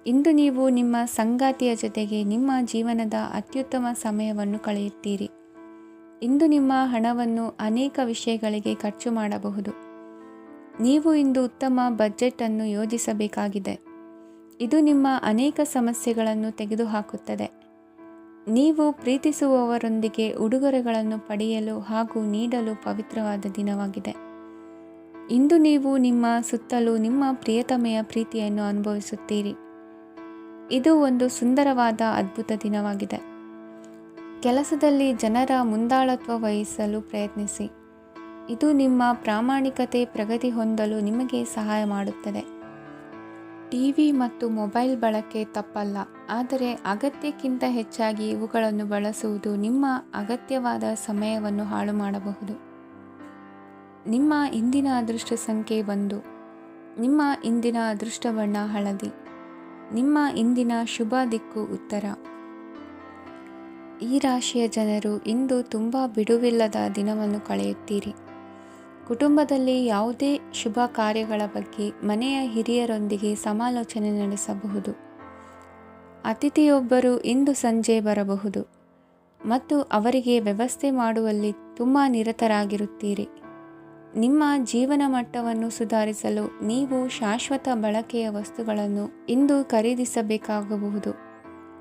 ಇಂದು ನೀವು ನಿಮ್ಮ ಸಂಗಾತಿಯ ಜೊತೆಗೆ ನಿಮ್ಮ ಜೀವನದ ಅತ್ಯುತ್ತಮ ಸಮಯವನ್ನು ಕಳೆಯುತ್ತೀರಿ. ಇಂದು ನಿಮ್ಮ ಹಣವನ್ನು ಅನೇಕ ವಿಷಯಗಳಿಗೆ ಖರ್ಚು ಮಾಡಬಹುದು. ನೀವು ಇಂದು ಉತ್ತಮ ಬಜೆಟ್ ಅನ್ನು ಯೋಜಿಸಬೇಕಾಗಿದೆ. ಇದು ನಿಮ್ಮ ಅನೇಕ ಸಮಸ್ಯೆಗಳನ್ನು ತೆಗೆದುಹಾಕುತ್ತದೆ. ನೀವು ಪ್ರೀತಿಸುವವರೊಂದಿಗೆ ಉಡುಗೊರೆಗಳನ್ನು ಪಡೆಯಲು ಹಾಗೂ ನೀಡಲು ಪವಿತ್ರವಾದ ದಿನವಾಗಿದೆ. ಇಂದು ನೀವು ನಿಮ್ಮ ಸುತ್ತಲೂ ನಿಮ್ಮ ಪ್ರಿಯತಮೆಯ ಪ್ರೀತಿಯನ್ನು ಅನುಭವಿಸುತ್ತೀರಿ. ಇದು ಒಂದು ಸುಂದರವಾದ ಅದ್ಭುತ ದಿನವಾಗಿದೆ. ಕೆಲಸದಲ್ಲಿ ಜನರ ಮುಂದಾಳತ್ವ ವಹಿಸಲು ಪ್ರಯತ್ನಿಸಿ. ಇದು ನಿಮ್ಮ ಪ್ರಾಮಾಣಿಕತೆ ಪ್ರಗತಿ ಹೊಂದಲು ನಿಮಗೆ ಸಹಾಯ ಮಾಡುತ್ತದೆ. ಟಿವಿ ಮತ್ತು ಮೊಬೈಲ್ ಬಳಕೆ ತಪ್ಪಲ್ಲ, ಆದರೆ ಅಗತ್ಯಕ್ಕಿಂತ ಹೆಚ್ಚಾಗಿ ಇವುಗಳನ್ನು ಬಳಸುವುದು ನಿಮ್ಮ ಅಗತ್ಯವಾದ ಸಮಯವನ್ನು ಹಾಳು ಮಾಡಬಹುದು. ನಿಮ್ಮ ಇಂದಿನ ಅದೃಷ್ಟ ಸಂಖ್ಯೆ 1. ನಿಮ್ಮ ಇಂದಿನ ಅದೃಷ್ಟ ಬಣ್ಣ ಹಳದಿ. ನಿಮ್ಮ ಇಂದಿನ ಶುಭ ದಿಕ್ಕು ಉತ್ತರ. ಈ ರಾಶಿಯ ಜನರು ಇಂದು ತುಂಬ ಬಿಡುವಿಲ್ಲದ ದಿನವನ್ನು ಕಳೆಯುತ್ತೀರಿ. ಕುಟುಂಬದಲ್ಲಿ ಯಾವುದೇ ಶುಭ ಕಾರ್ಯಗಳ ಬಗ್ಗೆ ಮನೆಯ ಹಿರಿಯರೊಂದಿಗೆ ಸಮಾಲೋಚನೆ ನಡೆಸಬಹುದು. ಅತಿಥಿಯೊಬ್ಬರು ಇಂದು ಸಂಜೆ ಬರಬಹುದು ಮತ್ತು ಅವರಿಗೆ ವ್ಯವಸ್ಥೆ ಮಾಡುವಲ್ಲಿ ತುಂಬ ನಿರತರಾಗಿರುತ್ತೀರಿ. ನಿಮ್ಮ ಜೀವನ ಮಟ್ಟವನ್ನು ಸುಧಾರಿಸಲು ನೀವು ಶಾಶ್ವತ ಬಳಕೆಯ ವಸ್ತುಗಳನ್ನು ಇಂದು ಖರೀದಿಸಬೇಕಾಗಬಹುದು.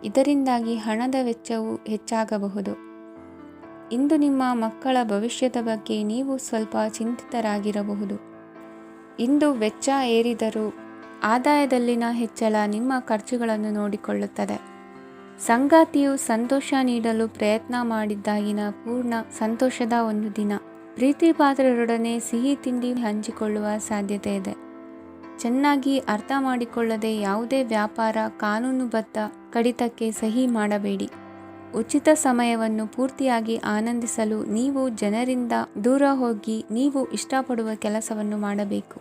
ಇದರಿಂದಾಗಿ ಹಣದ ವೆಚ್ಚವು ಹೆಚ್ಚಾಗಬಹುದು. ಇಂದು ನಿಮ್ಮ ಮಕ್ಕಳ ಭವಿಷ್ಯದ ಬಗ್ಗೆ ನೀವು ಸ್ವಲ್ಪ ಚಿಂತಿತರಾಗಿರಬಹುದು. ಇಂದು ವೆಚ್ಚ ಏರಿದರೂ ಆದಾಯದಲ್ಲಿನ ಹೆಚ್ಚಳ ನಿಮ್ಮ ಖರ್ಚುಗಳನ್ನು ನೋಡಿಕೊಳ್ಳುತ್ತದೆ. ಸಂಗಾತಿಯು ಸಂತೋಷ ನೀಡಲು ಪ್ರಯತ್ನ ಮಾಡಿದ್ದಾಗಿನ ಪೂರ್ಣ ಸಂತೋಷದ ಒಂದು ದಿನ. ಪ್ರೀತಿ ಪಾತ್ರರೊಡನೆ ಸಿಹಿ ತಿಂಡಿ ಹಂಚಿಕೊಳ್ಳುವ ಸಾಧ್ಯತೆ ಇದೆ. ಚೆನ್ನಾಗಿ ಅರ್ಥ ಮಾಡಿಕೊಳ್ಳದೆ ಯಾವುದೇ ವ್ಯಾಪಾರ ಕಾನೂನುಬದ್ಧ ಕಡಿತಕ್ಕೆ ಸಹಿ ಮಾಡಬೇಡಿ. ಉಚಿತ ಸಮಯವನ್ನು ಪೂರ್ತಿಯಾಗಿ ಆನಂದಿಸಲು ನೀವು ಜನರಿಂದ ದೂರ ಹೋಗಿ ನೀವು ಇಷ್ಟಪಡುವ ಕೆಲಸವನ್ನು ಮಾಡಬೇಕು.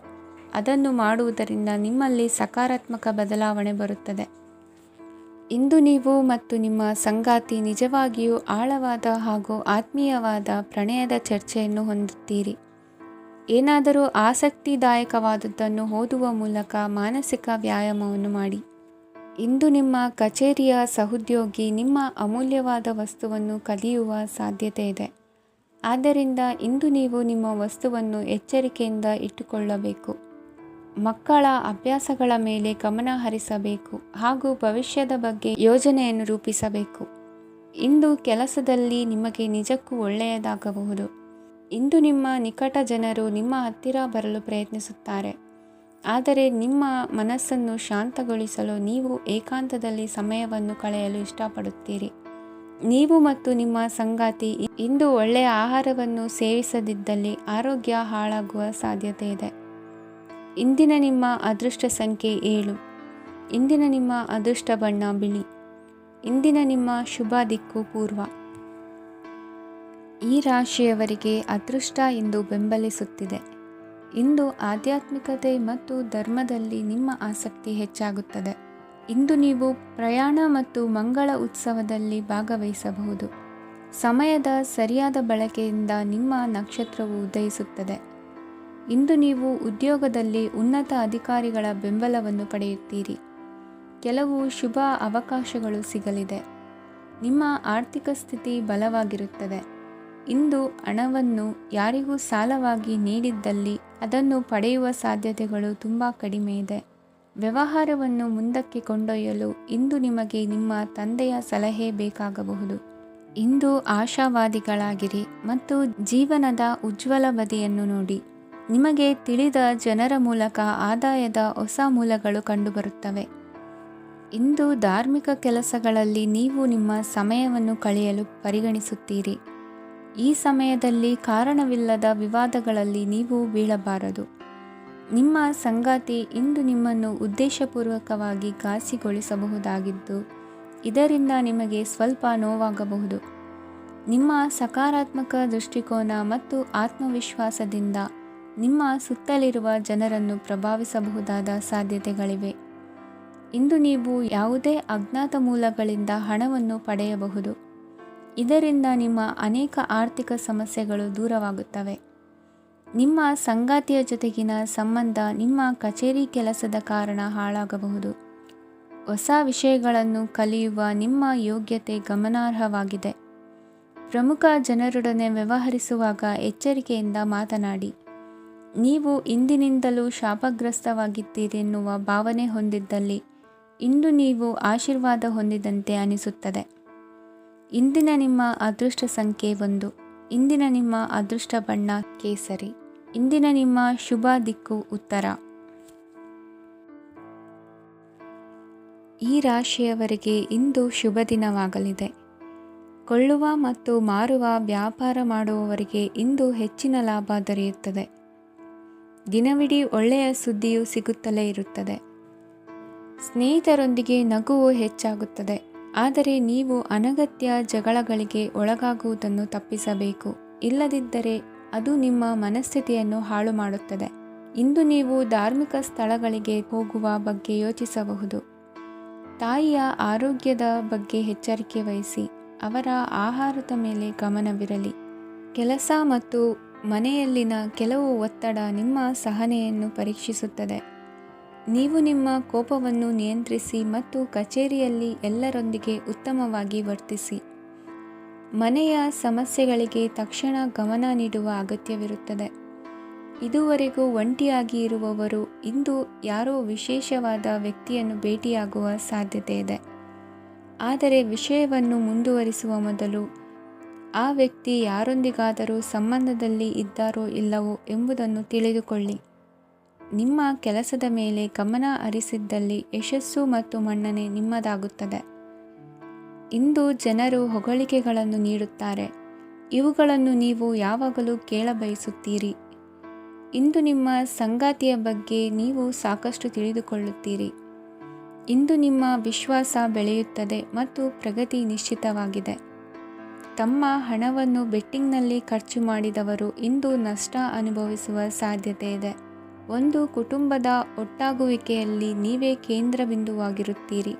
ಅದನ್ನು ಮಾಡುವುದರಿಂದ ನಿಮ್ಮಲ್ಲಿ ಸಕಾರಾತ್ಮಕ ಬದಲಾವಣೆ ಬರುತ್ತದೆ. ಇಂದು ನೀವು ಮತ್ತು ನಿಮ್ಮ ಸಂಗಾತಿ ನಿಜವಾಗಿಯೂ ಆಳವಾದ ಹಾಗೂ ಆತ್ಮೀಯವಾದ ಪ್ರಣಯದ ಚರ್ಚೆಯನ್ನು ಹೊಂದುತ್ತೀರಿ. ಏನಾದರೂ ಆಸಕ್ತಿದಾಯಕವಾದದ್ದನ್ನು ಓದುವ ಮೂಲಕ ಮಾನಸಿಕ ವ್ಯಾಯಾಮವನ್ನು ಮಾಡಿ. ಇಂದು ನಿಮ್ಮ ಕಚೇರಿಯ ಸಹೋದ್ಯೋಗಿ ನಿಮ್ಮ ಅಮೂಲ್ಯವಾದ ವಸ್ತುವನ್ನು ಕದಿಯುವ ಸಾಧ್ಯತೆ ಇದೆ. ಆದ್ದರಿಂದ ಇಂದು ನೀವು ನಿಮ್ಮ ವಸ್ತುವನ್ನು ಎಚ್ಚರಿಕೆಯಿಂದ ಇಟ್ಟುಕೊಳ್ಳಬೇಕು. ಮಕ್ಕಳ ಅಭ್ಯಾಸಗಳ ಮೇಲೆ ಗಮನ ಹರಿಸಬೇಕು ಹಾಗೂ ಭವಿಷ್ಯದ ಬಗ್ಗೆ ಯೋಜನೆಯನ್ನು ರೂಪಿಸಬೇಕು. ಇಂದು ಕೆಲಸದಲ್ಲಿ ನಿಮಗೆ ನಿಜಕ್ಕೂ ಒಳ್ಳೆಯದಾಗಬಹುದು. ಇಂದು ನಿಮ್ಮ ನಿಕಟ ಜನರು ನಿಮ್ಮ ಹತ್ತಿರ ಬರಲು ಪ್ರಯತ್ನಿಸುತ್ತಾರೆ. ಆದರೆ ನಿಮ್ಮ ಮನಸ್ಸನ್ನು ಶಾಂತಗೊಳಿಸಲು ನೀವು ಏಕಾಂತದಲ್ಲಿ ಸಮಯವನ್ನು ಕಳೆಯಲು ಇಷ್ಟಪಡುತ್ತೀರಿ. ನೀವು ಮತ್ತು ನಿಮ್ಮ ಸಂಗಾತಿ ಇಂದು ಒಳ್ಳೆಯ ಆಹಾರವನ್ನು ಸೇವಿಸದಿದ್ದಲ್ಲಿ ಆರೋಗ್ಯ ಹಾಳಾಗುವ ಸಾಧ್ಯತೆ ಇದೆ. ಇಂದಿನ ನಿಮ್ಮ ಅದೃಷ್ಟ ಸಂಖ್ಯೆ 7. ಇಂದಿನ ನಿಮ್ಮ ಅದೃಷ್ಟ ಬಣ್ಣ ಬಿಳಿ. ಇಂದಿನ ನಿಮ್ಮ ಶುಭ ದಿಕ್ಕು ಪೂರ್ವ. ಈ ರಾಶಿಯವರಿಗೆ ಅದೃಷ್ಟ ಇಂದು ಬೆಂಬಲಿಸುತ್ತಿದೆ. ಇಂದು ಆಧ್ಯಾತ್ಮಿಕತೆ ಮತ್ತು ಧರ್ಮದಲ್ಲಿ ನಿಮ್ಮ ಆಸಕ್ತಿ ಹೆಚ್ಚಾಗುತ್ತದೆ. ಇಂದು ನೀವು ಪ್ರಯಾಣ ಮತ್ತು ಮಂಗಳ ಉತ್ಸವದಲ್ಲಿ ಭಾಗವಹಿಸಬಹುದು. ಸಮಯದ ಸರಿಯಾದ ಬಳಕೆಯಿಂದ ನಿಮ್ಮ ನಕ್ಷತ್ರವು ಉದಯಿಸುತ್ತದೆ. ಇಂದು ನೀವು ಉದ್ಯೋಗದಲ್ಲಿ ಉನ್ನತ ಅಧಿಕಾರಿಗಳ ಬೆಂಬಲವನ್ನು ಪಡೆಯುತ್ತೀರಿ. ಕೆಲವು ಶುಭ ಅವಕಾಶಗಳು ಸಿಗಲಿದೆ. ನಿಮ್ಮ ಆರ್ಥಿಕ ಸ್ಥಿತಿ ಬಲವಾಗಿರುತ್ತದೆ. ಇಂದು ಹಣವನ್ನು ಯಾರಿಗೂ ಸಾಲವಾಗಿ ನೀಡಿದ್ದಲ್ಲಿ ಅದನ್ನು ಪಡೆಯುವ ಸಾಧ್ಯತೆಗಳು ತುಂಬ ಕಡಿಮೆ ಇದೆ. ವ್ಯವಹಾರವನ್ನು ಮುಂದಕ್ಕೆ ಕೊಂಡೊಯ್ಯಲು ಇಂದು ನಿಮಗೆ ನಿಮ್ಮ ತಂದೆಯ ಸಲಹೆ ಬೇಕಾಗಬಹುದು. ಇಂದು ಆಶಾವಾದಿಗಳಾಗಿರಿ ಮತ್ತು ಜೀವನದ ಉಜ್ವಲ ಬದಿಯನ್ನು ನೋಡಿ. ನಿಮಗೆ ತಿಳಿದ ಜನರ ಮೂಲಕ ಆದಾಯದ ಹೊಸ ಮೂಲಗಳು ಕಂಡುಬರುತ್ತವೆ. ಇಂದು ಧಾರ್ಮಿಕ ಕೆಲಸಗಳಲ್ಲಿ ನೀವು ನಿಮ್ಮ ಸಮಯವನ್ನು ಕಳೆಯಲು ಪರಿಗಣಿಸುತ್ತೀರಿ. ಈ ಸಮಯದಲ್ಲಿ ಕಾರಣವಿಲ್ಲದ ವಿವಾದಗಳಲ್ಲಿ ನೀವು ಬೀಳಬಾರದು. ನಿಮ್ಮ ಸಂಗಾತಿ ಇಂದು ನಿಮ್ಮನ್ನು ಉದ್ದೇಶಪೂರ್ವಕವಾಗಿ ಘಾಸಿಗೊಳಿಸಬಹುದಾಗಿದ್ದು ಇದರಿಂದ ನಿಮಗೆ ಸ್ವಲ್ಪ ನೋವಾಗಬಹುದು. ನಿಮ್ಮ ಸಕಾರಾತ್ಮಕ ದೃಷ್ಟಿಕೋನ ಮತ್ತು ಆತ್ಮವಿಶ್ವಾಸದಿಂದ ನಿಮ್ಮ ಸುತ್ತಲಿರುವ ಜನರನ್ನು ಪ್ರಭಾವಿಸಬಹುದಾದ ಸಾಧ್ಯತೆಗಳಿವೆ. ಇಂದು ನೀವು ಯಾವುದೇ ಅಜ್ಞಾತ ಮೂಲಗಳಿಂದ ಹಣವನ್ನು ಪಡೆಯಬಹುದು. ಇದರಿಂದ ನಿಮ್ಮ ಅನೇಕ ಆರ್ಥಿಕ ಸಮಸ್ಯೆಗಳು ದೂರವಾಗುತ್ತವೆ. ನಿಮ್ಮ ಸಂಗಾತಿಯ ಜೊತೆಗಿನ ಸಂಬಂಧ ನಿಮ್ಮ ಕಚೇರಿ ಕೆಲಸದ ಕಾರಣ ಹಾಳಾಗಬಹುದು. ಹೊಸ ವಿಷಯಗಳನ್ನು ಕಲಿಯುವ ನಿಮ್ಮ ಯೋಗ್ಯತೆ ಗಮನಾರ್ಹವಾಗಿದೆ. ಪ್ರಮುಖ ಜನರೊಡನೆ ವ್ಯವಹರಿಸುವಾಗ ಎಚ್ಚರಿಕೆಯಿಂದ ಮಾತನಾಡಿ. ನೀವು ಇಂದಿನಿಂದಲೂ ಶಾಪಗ್ರಸ್ತವಾಗಿದ್ದೀರೆನ್ನುವ ಭಾವನೆ ಹೊಂದಿದ್ದಲ್ಲಿ ಇಂದು ನೀವು ಆಶೀರ್ವಾದ ಹೊಂದಿದಂತೆ ಅನಿಸುತ್ತದೆ. ಇಂದಿನ ನಿಮ್ಮ ಅದೃಷ್ಟ ಸಂಖ್ಯೆ 1. ಇಂದಿನ ನಿಮ್ಮ ಅದೃಷ್ಟ ಬಣ್ಣ ಕೇಸರಿ. ಇಂದಿನ ನಿಮ್ಮ ಶುಭ ದಿಕ್ಕು ಉತ್ತರ. ಈ ರಾಶಿಯವರಿಗೆ ಇಂದು ಶುಭ ದಿನವಾಗಲಿದೆ. ಕೊಳ್ಳುವ ಮತ್ತು ಮಾರುವ ವ್ಯಾಪಾರ ಮಾಡುವವರಿಗೆ ಇಂದು ಹೆಚ್ಚಿನ ಲಾಭ ದೊರೆಯುತ್ತದೆ. ದಿನವಿಡೀ ಒಳ್ಳೆಯ ಸುದ್ದಿಯು ಸಿಗುತ್ತಲೇ ಇರುತ್ತದೆ. ಸ್ನೇಹಿತರೊಂದಿಗೆ ನಗುವು ಹೆಚ್ಚಾಗುತ್ತದೆ. ಆದರೆ ನೀವು ಅನಗತ್ಯ ಜಗಳಗಳಿಗೆ ಒಳಗಾಗುವುದನ್ನು ತಪ್ಪಿಸಬೇಕು. ಇಲ್ಲದಿದ್ದರೆ ಅದು ನಿಮ್ಮ ಮನಸ್ಥಿತಿಯನ್ನು ಹಾಳು ಮಾಡುತ್ತದೆ. ಇಂದು ನೀವು ಧಾರ್ಮಿಕ ಸ್ಥಳಗಳಿಗೆ ಹೋಗುವ ಬಗ್ಗೆ ಯೋಚಿಸಬಹುದು. ತಾಯಿಯ ಆರೋಗ್ಯದ ಬಗ್ಗೆ ಎಚ್ಚರಿಕೆ ವಹಿಸಿ. ಅವರ ಆಹಾರದ ಮೇಲೆ ಗಮನವಿರಲಿ. ಕೆಲಸ ಮತ್ತು ಮನೆಯಲ್ಲಿನ ಕೆಲವು ಒತ್ತಡ ನಿಮ್ಮ ಸಹನೆಯನ್ನು ಪರೀಕ್ಷಿಸುತ್ತದೆ. ನೀವು ನಿಮ್ಮ ಕೋಪವನ್ನು ನಿಯಂತ್ರಿಸಿ ಮತ್ತು ಕಚೇರಿಯಲ್ಲಿ ಎಲ್ಲರೊಂದಿಗೆ ಉತ್ತಮವಾಗಿ ವರ್ತಿಸಿ. ಮನೆಯ ಸಮಸ್ಯೆಗಳಿಗೆ ತಕ್ಷಣ ಗಮನ ನೀಡುವ ಅಗತ್ಯವಿರುತ್ತದೆ. ಇದುವರೆಗೂ ಒಂಟಿಯಾಗಿ ಇರುವವರು ಇಂದು ಯಾರೋ ವಿಶೇಷವಾದ ವ್ಯಕ್ತಿಯನ್ನು ಭೇಟಿಯಾಗುವ ಸಾಧ್ಯತೆ ಇದೆ. ಆದರೆ ವಿಷಯವನ್ನು ಮುಂದುವರಿಸುವ ಮೊದಲು ಆ ವ್ಯಕ್ತಿ ಯಾರೊಂದಿಗಾದರೂ ಸಂಬಂಧದಲ್ಲಿ ಇದ್ದಾರೋ ಇಲ್ಲವೋ ಎಂಬುದನ್ನು ತಿಳಿದುಕೊಳ್ಳಿ. ನಿಮ್ಮ ಕೆಲಸದ ಮೇಲೆ ಗಮನ ಹರಿಸಿದ್ದಲ್ಲಿ ಯಶಸ್ಸು ಮತ್ತು ಮನ್ನಣೆ ನಿಮ್ಮದಾಗುತ್ತದೆ. ಇಂದು ಜನರು ಹೊಗಳಿಕೆಗಳನ್ನು ನೀಡುತ್ತಾರೆ. ಇವುಗಳನ್ನು ನೀವು ಯಾವಾಗಲೂ ಕೇಳಬಯಸುತ್ತೀರಿ. ಇಂದು ನಿಮ್ಮ ಸಂಗಾತಿಯ ಬಗ್ಗೆ ನೀವು ಸಾಕಷ್ಟು ತಿಳಿದುಕೊಳ್ಳುತ್ತೀರಿ. ಇಂದು ನಿಮ್ಮ ವಿಶ್ವಾಸ ಬೆಳೆಯುತ್ತದೆ ಮತ್ತು ಪ್ರಗತಿ ನಿಶ್ಚಿತವಾಗಿದೆ. ತಮ್ಮ ಹಣವನ್ನು ಬೆಟ್ಟಿಂಗ್ನಲ್ಲಿ ಖರ್ಚು ಮಾಡಿದವರು ಇಂದು ನಷ್ಟ ಅನುಭವಿಸುವ ಸಾಧ್ಯತೆ ಇದೆ. ಒಂದು ಕುಟುಂಬದ ಒಟ್ಟಾಗುವಿಕೆಯಲ್ಲಿ ನೀವೇ ಕೇಂದ್ರಬಿಂದುವಾಗಿರುತ್ತೀರಿ.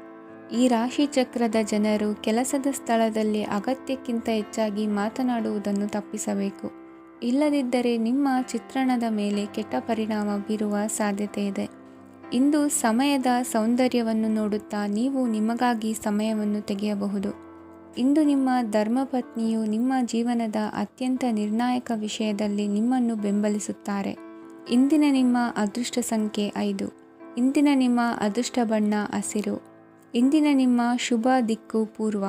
ಈ ರಾಶಿ ಚಕ್ರದ ಜನರು ಕೆಲಸದ ಸ್ಥಳದಲ್ಲಿ ಅಗತ್ಯಕ್ಕಿಂತ ಹೆಚ್ಚಾಗಿ ಮಾತನಾಡುವುದನ್ನು ತಪ್ಪಿಸಬೇಕು. ಇಲ್ಲದಿದ್ದರೆ ನಿಮ್ಮ ಚಿತ್ರಣದ ಮೇಲೆ ಕೆಟ್ಟ ಪರಿಣಾಮ ಬೀರುವ ಸಾಧ್ಯತೆ ಇದೆ. ಇಂದು ಸಮಯದ ಸೌಂದರ್ಯವನ್ನು ನೋಡುತ್ತಾ ನೀವು ನಿಮಗಾಗಿ ಸಮಯವನ್ನು ತೆಗೆಯಬಹುದು. ಇಂದು ನಿಮ್ಮ ಧರ್ಮಪತ್ನಿಯು ನಿಮ್ಮ ಜೀವನದ ಅತ್ಯಂತ ನಿರ್ಣಾಯಕ ವಿಷಯದಲ್ಲಿ ನಿಮ್ಮನ್ನು ಬೆಂಬಲಿಸುತ್ತಾರೆ. ಇಂದಿನ ನಿಮ್ಮ ಅದೃಷ್ಟ ಸಂಖ್ಯೆ 5. ಇಂದಿನ ನಿಮ್ಮ ಅದೃಷ್ಟ ಬಣ್ಣ ಹಸಿರು. ಇಂದಿನ ನಿಮ್ಮ ಶುಭ ದಿಕ್ಕು ಪೂರ್ವ.